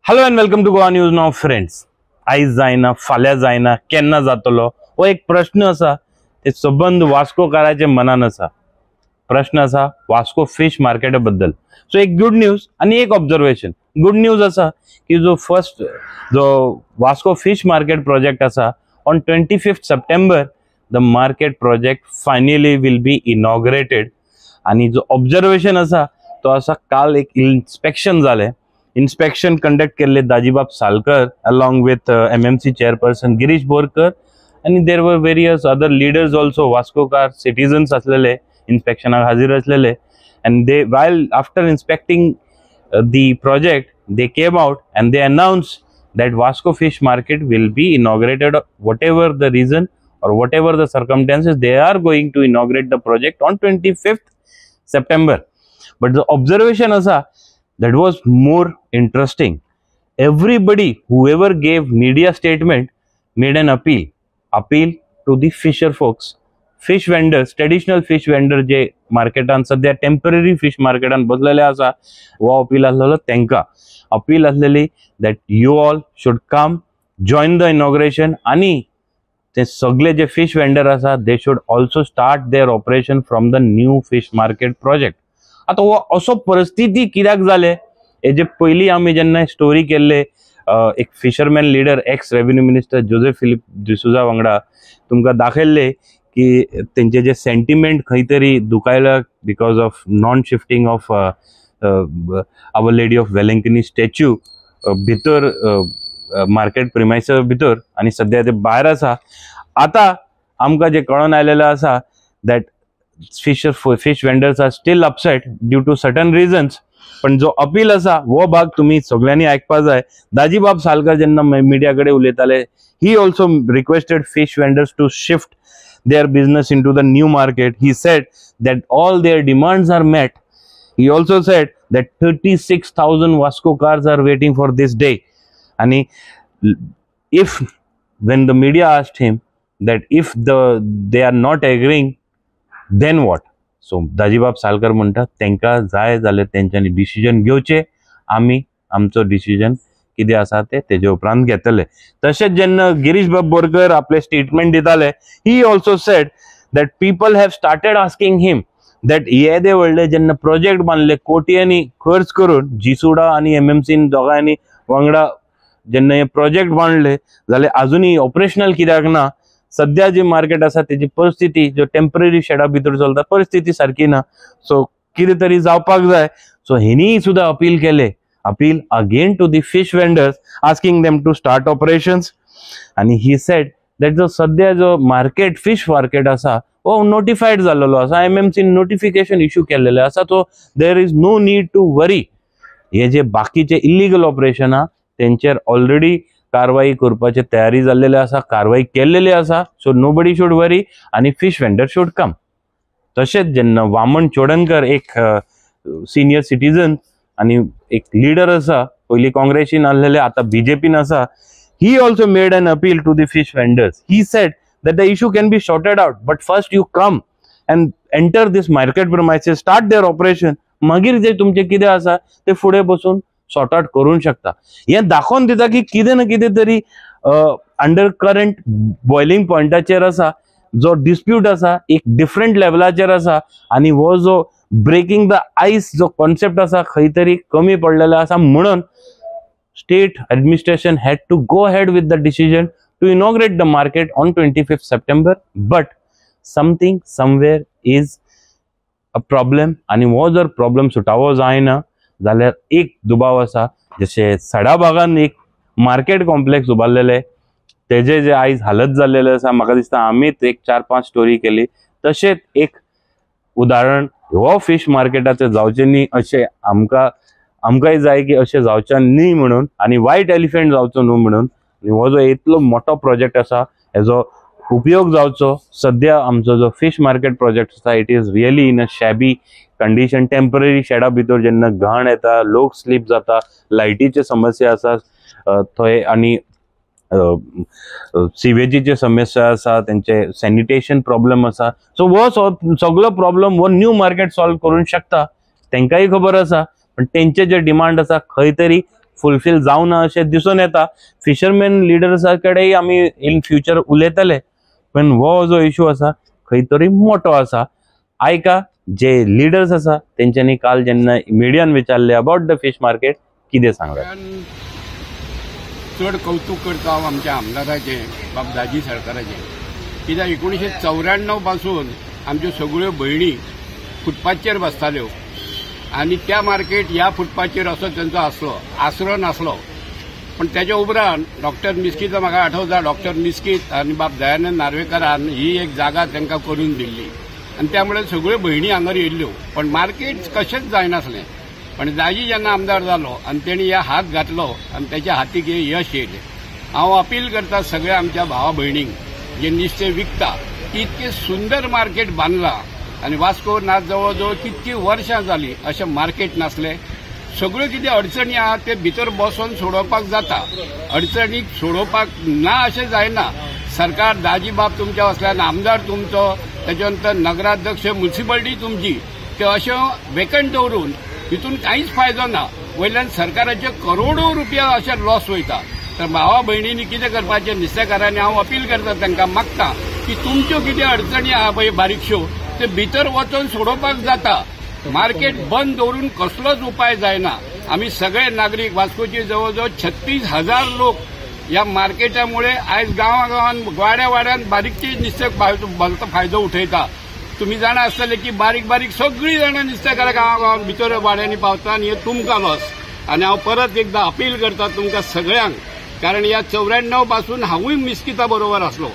Hello and welcome to Goa news now friends. आयज जायना फाल्यां जायना केन्ना जातलो हो एक प्रश्न असा. ते संबंध वास्कोकाराचे मनान असा. प्रश्न असा वास्को फिश मार्केटा बद्दल. सो एक गुड न्यूज आणि एक ऑब्जर्वेशन. गुड न्यूज असा की जो वास्को फिश मार्केट प्रोजेक्ट असा on 25th September the market project finally will be inaugurated. आणि जो ऑब्जर्वेशन असा तो असा काल एक इन्स्पेक्शन झाले. इन्स्पेक्शन कंडक्ट केले Dajibab Salkar along with MMC chairperson Girish Borkar आणि देर वर वेरियस अदर लीडर्स ऑल्सो वास्कोकार सिटीजन्स असलेले इन्स्पेक्शनाक हाजीर असलेले. and they while after inspecting the project they came out and they announced that Vasco fish market will be inaugurated whatever the reason or whatever the circumstances they are going to inaugurate the project on 25th September. But the observation asa that was more interesting. Everybody whoever gave media statement made an appeal to the fisher folks, fish vendors, traditional fish vendor जे मार्केटान सध्या temporary fish मार्केटान बसलेले आसा वो appeal असलेलो तेंका appeal असलेली that you all should come join the inauguration आणि ते सगळे जे फिश वेंडर आसा they should also start their operation from the new fish market project. आता वो असो परिस्थिती कित्याक जाले हेजे पयली आमी जेन्ना स्टोरी केल्ले एक fisherman leader ex revenue minister Joseph Philip D'Souza वांगडा तुमकां दाखयल्ले की त्यांचे जे सेंटिमेंट खंय तरी दुखायला because of non shifting of our lady of Velankanni statue भितर मार्केट प्रिमायसर भितर आणि सध्या ते भायर आसा. आता आमकां जे कळून आयलेलें आसा that fish vendors are still upset due to certain reasons. पण जो अपील असा वो भाग तुम्ही सगळ्यांनी ऐकपा जाय. दाजीबाब सालकर जेन्ना मिडियाकडे उलयताले he also requested fish vendors to shift their business into the new market. He said that all their demands are met. He also said that 36,000 Vasco cars are waiting for this day. And if when the media asked him that if they are not agreeing then what, so Dajibab Salkar म्हणटा तेंका जाय जाल्यार तेंच्यांनी decision घेवचे. आमी आमचो decision कितें आसा ते तेजे उपरांत घेतले. तशेंच जेन्ना गिरीश बाब बोरकर आपले स्टेटमेंट दिताले he also sed that people have started asking him that येदे व्हडले जेन्ना प्रोजेक्ट बांदले कोटयांनी खर्च करून जिसुडा आणि MMC दोगांनी वांगडा जेन्ना हे प्रोजेक्ट बांदले जाल्यार आजुनूय ऑपरेशनल कित्याक ना. सध्या जी मार्केट आसा तेजी परिस्थिती जो टेम्पररी शेडा भितर चलता परिस्थिती सारकी ना. सो कितें तरी जावपाक जाय. सो हेणी सुद्धा अपील केले. Appeal again to the fish vendors asking them to start operations. And he said that the sadhya jo market fish market asa oh notified zalelo asa MMC notification issue केलेले asa. so there is no need to worry. हे जे बाकीचे illegal operation आ तेंचेर already कारवाई करपाची तयारी जाल्लेली आसा कारवाई केल्लेली आसा. सो नोबडी शुड वरी आणि फिश वेंडर शुड कम. तशेंच जेन्ना वामन चोडणकर एक सिनियर सिटीजन आणि एक लीडर असा पयली काँग्रेसीन आसलेले आता BJPन असा. He also made an appeal to the fish vendors. He said that the issue can be sorted out but first you come and enter this market premises, start their operation. मागीर जे तुमचे कितें आसा ते फुडें बसून सॉर्ट आउट करूंक शकता. हे दाखोवन दिता की कितें ना कितें तरी अंडर करंट बॉइलिंग पॉइंटाचेर आसा. जो डिस्प्यूट आसा एक डिफरंट लेवलाचेर आसा आणि हो जो ब्रेकिंग द आइस जो कॉन्सेप्ट आसा खंय तरी कमी पडलेलो आसा. म्हणून state administration had to go ahead with the decision to inaugurate the market on 25th September. But something somewhere is a problem. आणि हो जर प्रॉब्लेम सुटावो जायना जाल्यार एक दुबाव आसा. जशे सडा भागान एक मार्केट कॉम्प्लेक्स उबारलेले तेजे जे आयज हालत जाल्लेले आसा म्हाका दिसता आमीच एक 4-5 स्टोरी केली. तशेंच एक उदाहरण हो फिश मार्केटाचे जावचे न्ही अशें आमकांय जाय की अशें जावचे न्ही म्हणून आणि व्हाईट एलिफंट जावचो न्हू म्हणून. हो जो इतलो मोठो प्रोजेक्ट आसा हेजो उपयोग जावचो. सध्या आमचो जो फिश मार्केट प्रोजेक्ट आसा it is really in a shabby condition. Temporary शेडा भितर जेन्ना घाण येता लोक स्लीप जाता लायटीचे समस्या आसा थंय आणि सिवेजीचे समस्या आसा तेंचे सॅनिटेशन प्रॉब्लेम आसा. सो वो सगळो प्रॉब्लेम वो न्यू मार्केट सॉल्व करूंक शकता तेंकाय खबर आसा. पण तेंचे जे डिमांड आसा खंय तरी फुलफिल जावना अशें दिसून येता. फिशरमॅन लिडर्सा कडेन आमी इन फ्युचर उलयतले, पण हो जो इश्यू आसा खंय तरी मोठो आसा. आयका जे लिडर्स आसा तेंच्यांनी काल जेन्ना मिडियान विचारले अबाउट द फिश मार्केट कितें सांगलें. चड कौतुक करता हांव आमच्या आमदाराचे बाबदाजी सरकाराचे, कित्याक 1994 पासून आमच्यो सगळ्यो भयणी फुटपाथचेर बसताल्यो आनी त्या मार्केट ह्या फुटपाथचेर असो तेंचो आसरो नासलो. पण त्याच्या उपरांत डॉक्टर मिस्कीत म्हाका आठवता, डॉक्टर मिस्कीत आनी बाब दयानंद नार्वेकारान ही एक जागा तांकां करून दिल्ली आनी त्यामुळे सगळ्यो भयणी हांगर येयल्ल्यो. पण मार्केट कशेंच जायनासलें. पण दाजी जेन्ना आमदार जालो आनी तेणी ह्या हात घातलो आनी त्याच्या हातीक हे यश येयलें. हांव अपील करता सगळ्या आमच्या भावा भयणींक जे नुस्तें विकता की इतकें सुंदर मार्केट बांदलां आनी वास्को ना जवळ जवळ कितकी वर्सां जालीं अशें मार्केट नासलें. सगळ्यो कितें अडचणी आहा ते भितर बसून सोडोवपाक जाता. अडचणीक सोडोवपाक ना अशें जायना. सरकार दाजी बाब तुमच्या असल्यान आमदार तुमचो, त्याच्या नंतर नगराध्यक्ष म्युनिसिपालिटी तुमची, ते अशें वेकंट दवरून हितून कांयच फायदो ना. वयल्यान सरकाराचे करोडो रुपया अशें लॉस वयता. तर भावा भयणींनी कितें करपाचें, नुस्तेकारांनी हांव अपील करता तांकां मागता की तुमच्यो कितें अडचणी आहा पळय बारीकश्यो ते भितर वचून सोडोवपाक जाता. मार्केट बंद दवरून कसलोच उपाय जायना. आमी सगळे नागरीक वास्कोचे जवळ जवळ 36,000 लोक या मार्केटामुळे आयज गांवागांवान वाड्यान बारीकचे नुस्तें भलतो फायदो उठयता. तुम्ही जाणा आसतले की बारीक बारीक सगळीं जाणां नुस्तेकारां गांवागांवान भितर वाड्यांनी पावता आनी हे तुमकां लॉस. आनी हांव परत एकदां अपील करता तुमकां सगळ्यांक, कारण या 94 पासून हांवूय मिस्किता बरोबर आसलो.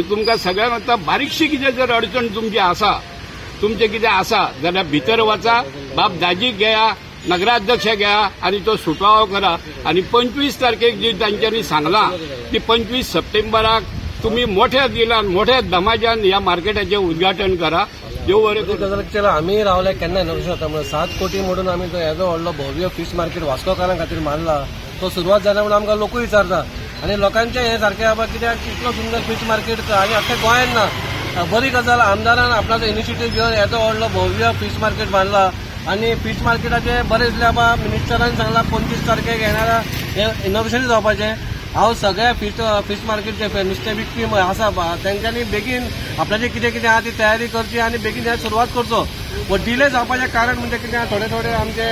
तुमकां सगळ्यांक आतां बारीकशी कितें जर अडचण तुमची आसा, तुमचें कितें आसा जाल्यार भितर वचा, बाब दाजीक घेया, नगराध्यक्ष घेया आनी तो सुटावो करा. आनी 25 तारखेक जी तांच्यांनी सांगलां की 25 सप्टेंबराक तुम्ही मोठ्या दिलान मोठ्या दमाजान या मार्केटाचे उद्घाटन करा. देव बरें करूं. आम्ही रावले केन्ना नकळो त्यामुळे 7 कोटी म्हणून आम्ही तो येदो व्हडलो भव्य फिश मार्केट वास्कोकारां खातीर मारला. तो सुरवात जाल्या म्हणून आमकां लोकूय विचारता आनी लोकांचें हें सारकें आहा कित्याक इतलो सुंदर फिश मार्केट आनी आख्या गोंयांत ना. बरी गजाल आमदारान आपणाचो इनिशिएटीव घेवन येदो व्हडलो भव्य फिश मार्केट बांदला. आनी फिश मार्केटाचे बरें दिसलें बाबा. मिनिस्टरान सांगलां 25 तारखेक येणारा हें इनॉग्रेशन जावपाचें. हांव सगळ्या फिश मार्केटचे नुस्तें विकपी आसा तांच्यांनी बेगीन आपल्याचें कितें कितें आहा ती तयारी करची आनी बेगीन ह्या सुरवात करचो. पण डिले जावपाचें कारण म्हणजे कितें थोडे आमचे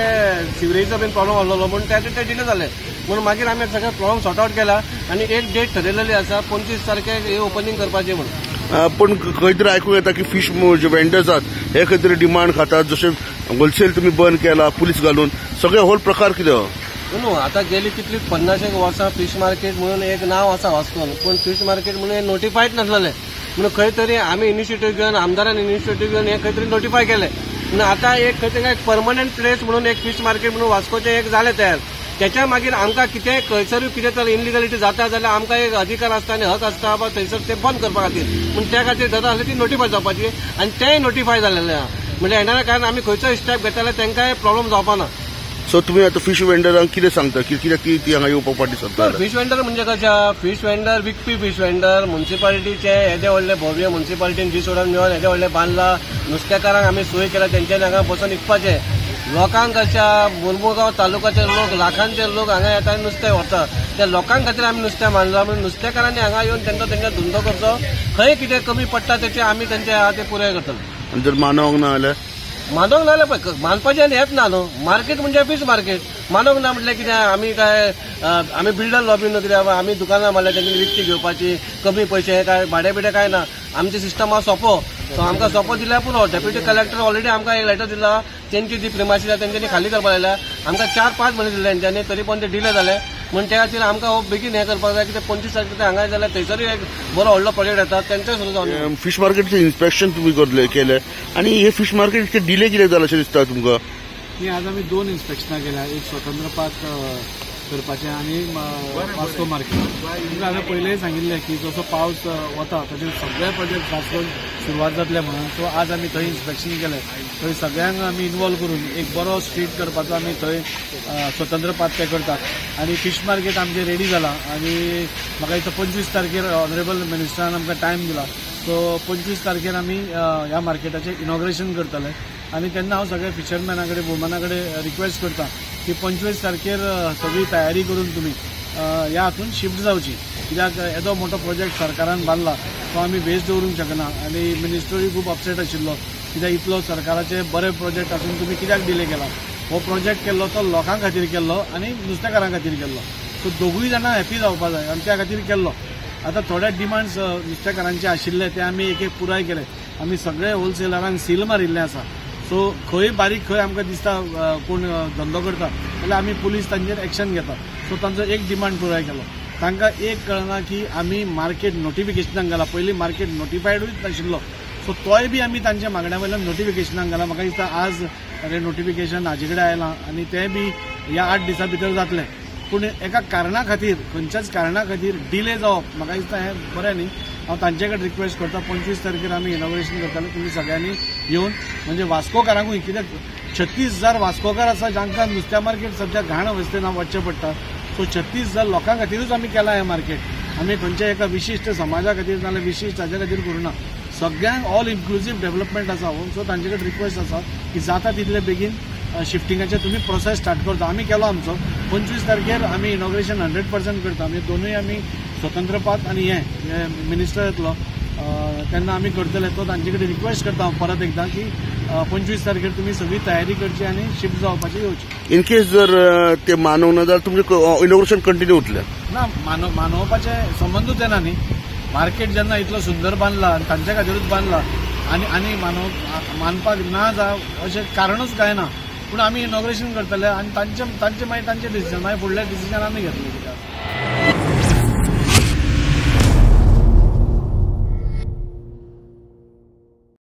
सिवरेजीचो बीन प्रॉब्लम आसलो म्हणून ते डिले जाले. म्हणून मागीर आमी सगळे प्रॉब्लम सॉर्ट आउट केला आनी एक डेट ठरयलेली आसा 25 तारखेक हे ओपनिंग करपाचें म्हणून. पण खंय तरी आयकूं येता की फिश जे वेंडर्स आहात हे खंय तरी डिमांड खातात, जशें होलसेल तुमी बंद केला पुलीस घालून, सगळे होल प्रकार कितें? न्हू आता गेली कितली 50 वर्सां फिश मार्केट म्हणून एक नाव आसा वास्कोन, पण फिश मार्केट म्हणून नोटिफायड नासलें. म्हणून खंय तरी आमी इनिशिएटीव घेवन आमदारान इनिशिएटीव घेवन हे खंय तरी नोटिफाय केले. म्हणून आता एक खंय तरी परमनंट प्लेस म्हणून एक फिश मार्केट म्हणून वास्कोचें एक जालें तयार. त्याच्या मागीर आमकां कितें खंयसरूय कितें तर इनलिगलिटी जाता जाल्यार आमकां एक अधिकार आसता आनी हक आसता बाबा थंयसर ते बंद करपा खातीर. म्हणून त्या खातीर जाता आसली ती नोटिफाय जावपाची आनी तेंय नोटिफाय जालेलें आहा. म्हणजे येणाऱ्या कारण आमी खंयचो स्टेप घेता जाल्यार तांकांय प्रॉब्लम जावपाना. सो तुम्ही आता फिश वेंडरांक कितें सांगता की कित्याक ती हांगा येवपाक फाटी सरता? फिश वेंडर म्हणजे कशें, फिश वेंडर विकपी फिश वेंडर म्युनिसिपालिटीचे येदे व्हडले भव्य म्युनिसिपालिटीन जी सोडून मेळोन येदे व्हडले बांदला. नुस्तेकारांक आमी सोय केला तेंच्यांनी हांगा बसून विकपाचें. लोकांक कशा मुरमुगांव तालुक्याचे लोक लाखांचे लोक हांगा येता आनी नुस्तें व्हरता. त्या लोकांक खातीर आमी नुस्तें बांदलां. म्हणून नुस्तेकारांनी हांगा येवन तेंकां धंदो करचो. खंय कितें कमी पडटा तेचे आमी तेंचे आहा ते पुराय करतले. आनी जर मानवंक ना जाल्यार मानवंक ना जाल्यार पळय मानपाचें आनी हेंच ना न्हू. मार्केट म्हणजे फिश मार्केट. मानवंक ना म्हटल्यार कितें आमी काय आमी बिल्डर लॉबी न्हू. कित्याक आमी दुकानां मारल्या तेंची विकती घेवपाची कमी पयशे काय भाडे बिडे काय ना. आमचे सिस्टम आहा सोंपो. सो आमकां सोंपो दिल्यार पुरो. डेप्युटी कलेक्टर ऑलरेडी आमकां एक लेटर दिला. तेंची जी प्रिमायसीस आसा तेंच्यांनी खाली करपाक लायल्या. आमकां 4-5 म्हयने दिले तेंच्यांनी, तरी पण ते डिले जाले. म्हणून त्या खातीर आमकां हो बेगीन हें करपाक जाय. कितें 25 तारखेक हांगा जाल्यार थंयसरूय एक बरो व्हडलो प्रोजेक्ट येता तेंचोय सुरू जावन. फिश मार्केटचें इन्स्पेक्शन तुम्ही केलें आनी हे फिश मार्केट इतकें डिले कितें जाला अशें दिसता तुमकां? ही आज आमी 2 इन्स्पेक्शनां केल्या. एक स्वतंत्र पात करपाचें आनी वास्को मार्केट. तुमकां हांवें पयलेंय सांगिल्लें की जसो पावस वता तशें सगळे प्रोजेक्ट वास्कोन सुरवात जातले म्हणून. सो आज आमी थंय इन्स्पेक्शन केलें. थंय सगळ्यांक आमी इनवॉल्व करून एक बरो स्ट्रीट करपाचो आमी थंय स्वतंत्र पात ते करतात. आनी फिश मार्केट आमचें रेडी जालां. आनी म्हाका दिसता 25 तारखेर ऑनरेबल मिनिस्टरान आमकां टायम दिला. सो 25 तारखेर आमी ह्या मार्केटाचें इनॉग्रेशन करतले. आनी तेन्ना हांव सगळ्या फिशरमॅना कडेन वुमना कडेन रिक्वेस्ट करता की 25 तारखेर सगळी तयारी करून तुम्ही ह्या हातून शिफ्ट जावची, कित्याक येदो मोठो प्रोजेक्ट सरकारान बांदला तो आमी बेस दवरूंक शकना आनी मिनिस्टरूय खूब अपसेट आशिल्लो, कित्याक इतलो सरकाराचे बरे प्रोजेक्ट आसून तुम्ही कित्याक डिले केला. हो प्रोजेक्ट केल्लो तो लोकां खातीर केल्लो आनी नुस्तेकारां खातीर केल्लो. सो दोगूय जाणां हॅपी जावपा जाय आनी त्या खातीर केल्लो. आतां थोडे डिमांड्स नुस्तेकारांचे आशिल्ले ते आमी एक पुराय केले. आमी सगळे होलसेलरांक सील मारिल्ले आसा. सो खंय बारीक खंय आमकां दिसता कोण धंदो करता जाल्यार आमी पुलीस तांचेर एक्शन घेता. सो तांचो एक डिमांड पुराय केलो. तांकां एक कळना की आमी मार्केट नोटिफिकेशनाक घाला. पयलीं मार्केट नोटिफायडूच नाशिल्लो. सो तोय बी आमी तांच्या मागण्या वयल्यान नोटिफिकेशनाक घाला. म्हाका दिसता आज नोटिफिकेशन हाजे कडेन आयलां आनी तें बी ह्या 8 दिसां भितर जातलें. पूण एका कारणा खातीर खंयच्याच कारणा खातीर डिले जावप म्हाका दिसता हें बरें न्ही. हांव तांचे कडेन रिक्वेस्ट करता 25 तारखेर आमी इनॉग्रेशन करताले. तुमी सगळ्यांनी येवन म्हणजे वास्कोकारांकूय, कित्याक 36,000 वास्कोकार आसा जांकां नुस्त्या मार्केट सद्या घाण अवस्थेन वचचें पडटा. सो 36,000 लोकां खातीरूच आमी केलां हें मार्केट. आमी खंयच्या एका विशिश्ट समाजा खातीर नाजाल्यार विशिश्ट हाजे खातीर करूना. सगळ्यांक ऑल इन्क्लुसीव डेव्हलपमेंट आसा. सो तांचे कडेन रिक्वेस्ट आसा की जाता तितले बेगीन शिफ्टिंगाचे तुम्ही प्रोसेस स्टार्ट करता. आमी केलो आमचो. 25 तारखेर आमी इनॉग्रेशन 100% करता. आमी दोनूय आमी स्वतंत्र पात आनी हे मिनिस्टर येतलो तेन्ना आमी करतले. तो तांचे कडेन रिक्वेस्ट करता हांव परत एकदा की 25 तारखेर तुमी सगळी तयारी करची आनी शिफ्ट जावपाची येवची. इन केस जर ते मानव ना जाल्यार तुमचें इनॉग्रेशन कंटिन्यू उरतलें ना. मानवपाचे संबंदूच येना न्ही. मार्केट जेन्ना इतलो सुंदर बांदला आनी तांचे खातीरूच बांदला आनी मानपाक ना जावं अशें कारणूच काय ना. पूण आमी इनॉग्रेशन करतले आनी तांचे मागीर तांचे डिसिजन मागीर फुडले डिसिजन आमी घेतले.